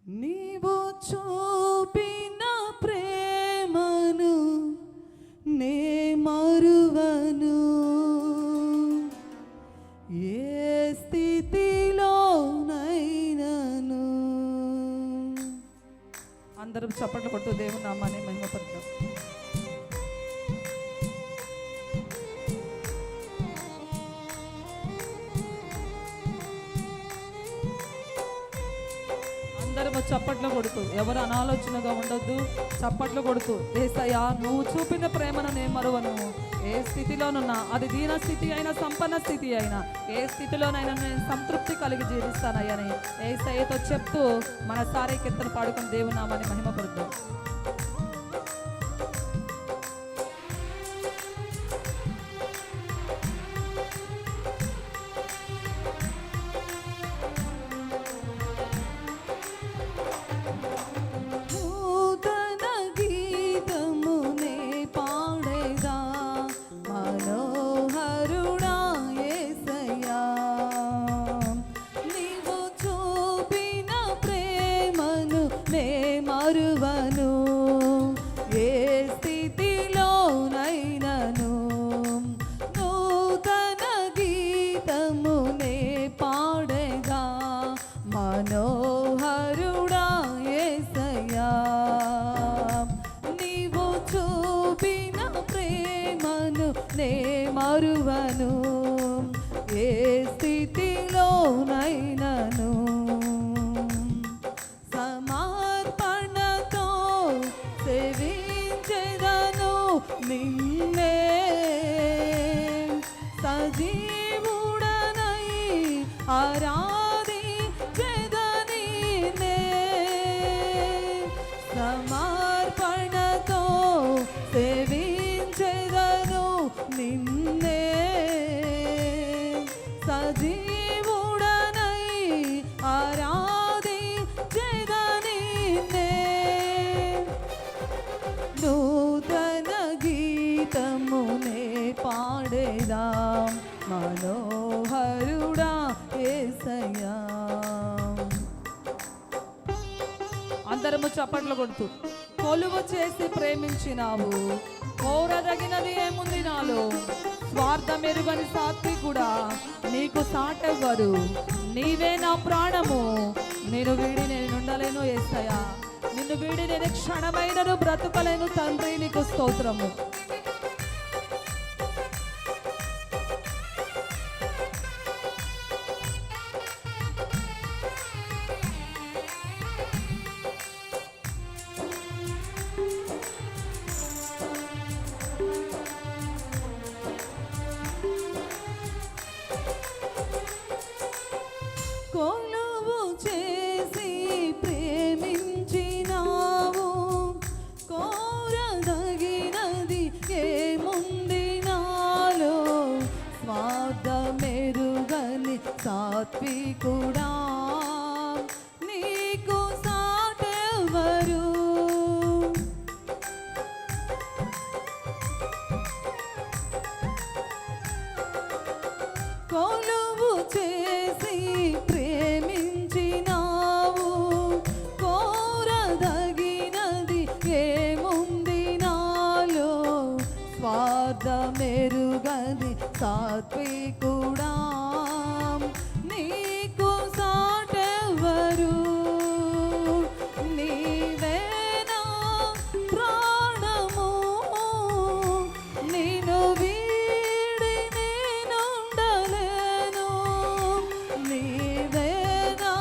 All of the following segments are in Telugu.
నీవు చూపిన ప్రేమను నే మరువను, ఏ స్థితిలోనైనను. అందరం చప్పట్లు కొట్టు దేవుని నామాన్ని మహిమపరుద్దాం. అందరము చప్పట్లు కొడుతూ, ఎవరు అనాలోచనగా ఉండొద్దు, చప్పట్లు కొడుతూ, యేసయ్యా నువ్వు చూపిన ప్రేమను నేను మరువను. ఏ స్థితిలోనున్నా, అది దీన స్థితి అయినా సంపన్న స్థితి అయినా, ఏ స్థితిలోనైనా నేను సంతృప్తి కలిగి జీవిస్తానయ్యని యేసయ్యతో చెప్తూ మన సారే కీర్తన పాడుకుని దేవుని నామాన్ని మహిమపరుద్దాం. మరువను, ఏ స్థితిలోనైనను. నూతన గీతమునే పాడేదా మనోహరుడా యేసయ్యా. నీవు చూపిన ప్రేమను నే మరువను, ఏ స్థితిలోనైనను. నిన్నే సజీవుడనై ఆరాధించెదనినే, సమర్పణతో సేవించెదను నిన్నే, సజీవుడనై ఆరాధించెదనినే. నూతన గీతమునే పాడేదాం మనోహరుడా యేసయ్యా. అందరము చప్పట్లు కొడుతూ, కొలువు చేసి ప్రేమించినావు, కోరదగినది ఏముంది నాలో. స్వార్థమెరుగని సాత్వికుడా నీకు సాటెవ్వరు, నీవే నా ప్రాణము, నేను వీడి నేను ఉండలేను యేసయ్యా. నిన్ను వీడి నేను క్షణమైనను బ్రతుకలేను తండ్రి, నీకు స్తోత్రము. కొలువు చేసి ప్రేమించినావు, కోరదగినది ఏముంది నాలో. స్వార్థమెరుగని సాత్వికుడా నీకు సాటెవ్వరు, కొలువు చేసి ప్రేమించినావు, కోరదగినది ఏముంది నాలో. స్వార్థమెరుగని సాత్వికుడా నీకు సాటెవ్వరు, నీవే నా ప్రాణము, నిన్ను వీడి నేనుండలేను. నీవే నా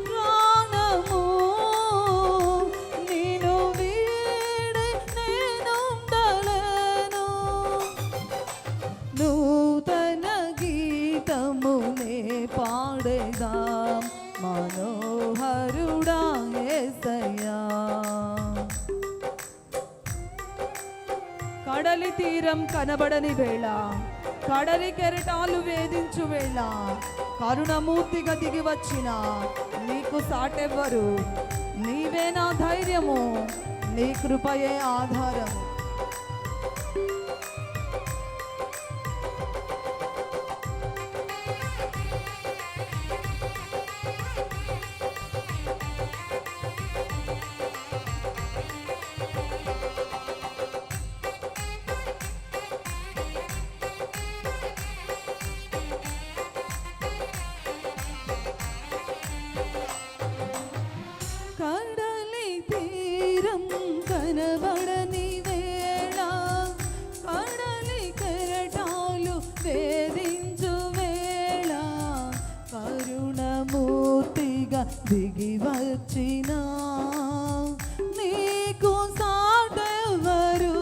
ప్రాణము, నిన్ను వీడి నేనుండలేను. నూతన గీతమునే పాడేదాం మనోహరుడా యేసయ్యా. కడలి తీరం కనబడని వేళ, కడలి కెరటాలు వేధించు వేళ, కరుణమూర్తిగా దిగి వచ్చిన నీకు సాటెవ్వరు, నీవే నా ధైర్యము, నీ కృపయే ఆధారం. వచ్చిన నీకు సాటెవరు?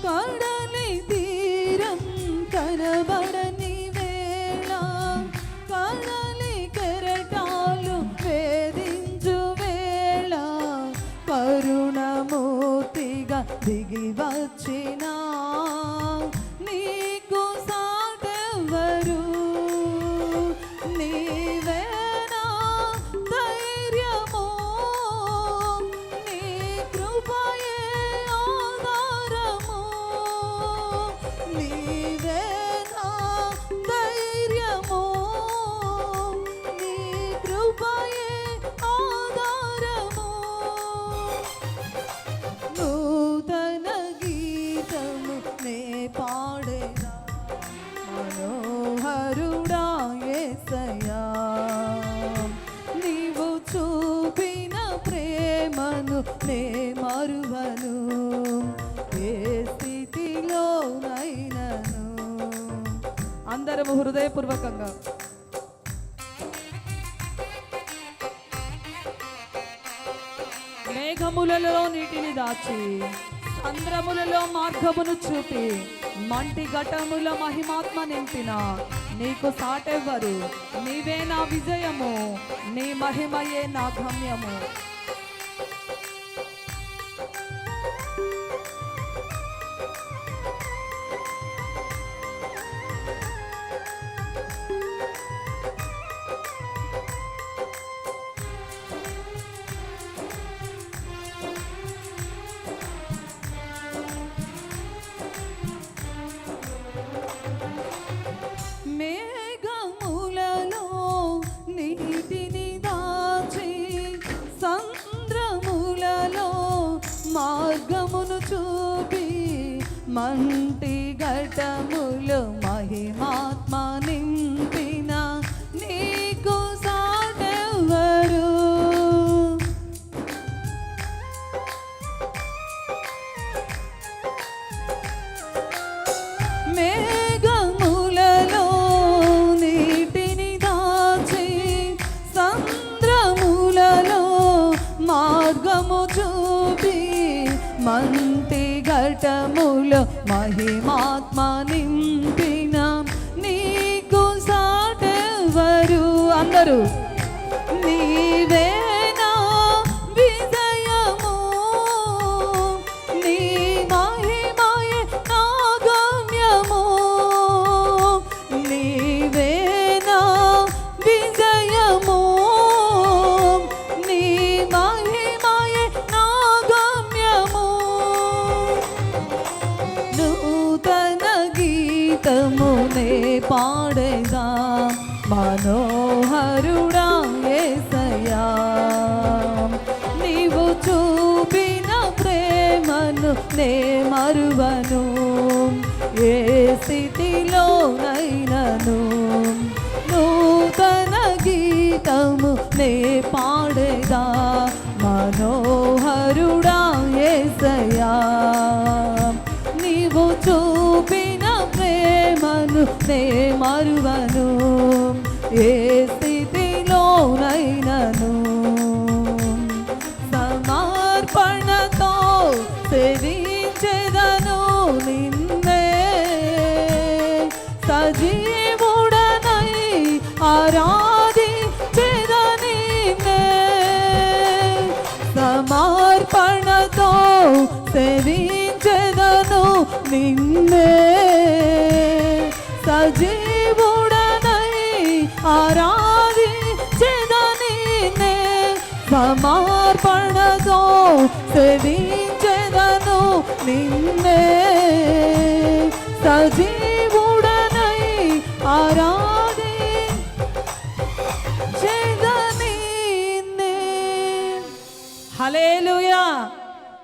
కడలి తీరం కనబడని వేళ, కడలి కెరటాలు వేధించు వేళ, కరుణమూర్తిగా దిగి వచ్చిన నీకు సాటెవరు? నీవేనా ధైర్యము, నీ కృపయే ఆధారము. నీవేనా ధైర్యము, నీ కృపయే ఆధారము. నూతన గీతము నే పాడేదా, మనోహరుడా యేసయ్యా. నీవు చూపిన ప్రేమను నే మరువను, ఏ స్థితిలోనైనను. అందరము హృదయపూర్వకంగా మేఘములలో నీటిని దాచి, సంద్రములలో మార్గమును చూపి, మంటి ఘటముల మహిమాత్మ నింపిన నీకు సాటెవ్వరు? నీవే నా విజయము, నీ మహిమయే నా గమ్యము. మేఘములలో నీటిని దాచి, సంద్రములలో మార్గమును చూపి, మంటి ఘటములు మహిమాత్మ నింపిన నీకు సాటెవరు? మేఘములలో నీటిని దాచి, సంద్రములలో మార్గము చూపి, మంటి ఘటములు మహిమాత్మ నింపిన నీకు సాటెవరు? అందరూ నీవేనా విజయము, నీ మహిమయే నా గమ్యము. నీవేనా విజయము, నీ మహిమయే నా గమ్యము. నూతన గీతము నే పాడేదా, మనోహరుడా యేసయ్యా. నీవు చూపిన ప్రేమను నే మరువను, ఏ స్థితిలోనైనను. నూతన గీతము నే పాడేదా, మనోహరుడా యేసయ్యా. నీవు చూపిన ప్రేమను నే మరువను, ఏ స్థితిలోనైనను. సమర్పణతో సేవించెదను నిన్నే, సజీవుడనై ఆరాధించెదను నిన్నే. సమర్పణతో సేవించెదను నిన్నే, సజీవుడనై ఆరాధించెదను నిన్నే. సమర్పణతో సేవించెదను నిన్నే, సజీవుడనై ఆరాధించెదను నిన్నే. హల్లెలూయా.